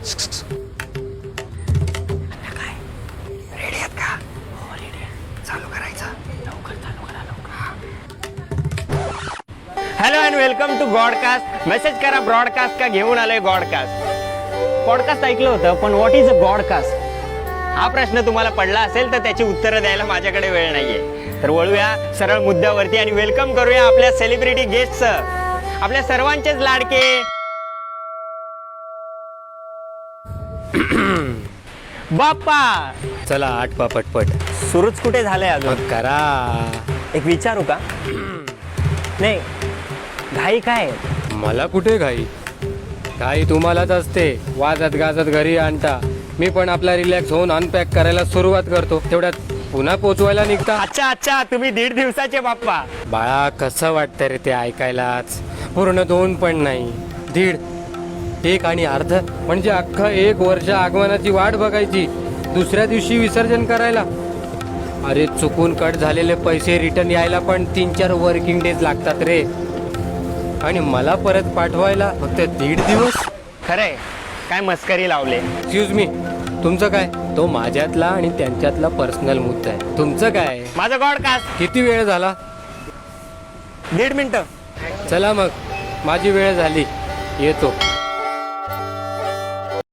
काय रेडी आहेत का? हो रेडी आहे. चालू करायचं. लवकर चालू करा लवकर. Hello and welcome to Godcast. Message करा ब्रॉडकास्ट का घेऊन आलोय गॉडकास्ट. पॉडकास्ट ऐकलं होतं पण व्हॉट इज अ गॉडकास्ट हा प्रश्न तुम्हाला पडला असेल तर त्याची उत्तरं द्यायला माझ्याकडे वेळ नाहीये. तर वळूया सरळ मुद्द्यावरती आणि वेलकम करूया आपल्या सेलिब्रिटी गेस्टचं, आपल्या सर्वांचेच लाडके बाप्पा. चला आटपा पटपट. सुरूच कुठे झालंय अजून? मग करा. एक विचारू का? नाही घाई काय? मला कुठे घाई? घाई तुम्हालाच असते. वाजत गाजत घरी आणता. मी पण आपला रिलॅक्स होऊन अनपॅक करायला सुरुवात करतो. तेवढ्यात पुन्हा पोचवायला निघता. अच्छा अच्छा, तुम्ही 1.5 दिवसाचे बाप्पा. बाळा कसं वाटतं रे ते ऐकायलाच. पूर्ण 2 पण नाही, 1.5, 1 आणि अर्ध म्हणजे अख्खं 1 वर्ष आगमनाची वाट बघायची, दुसऱ्या दिवशी विसर्जन करायला. अरे चुकून कट झालेले पैसे रिटर्न यायला पण 3-4 वर्किंग डेज लागतात रे. आणि मला परत पाठवायला फक्त 1.5 दिवस. खरंय काय मस्करी लावले. एक्सक्यूज मी, तुमचं काय? तो माझ्यातला आणि त्यांच्यातला पर्सनल मुद्दा आहे. तुमचं काय? माझं गॉडकास्ट. किती वेळ झाला? 1.5 मिनिटं. चला मग, माझी वेळ झाली, येतो.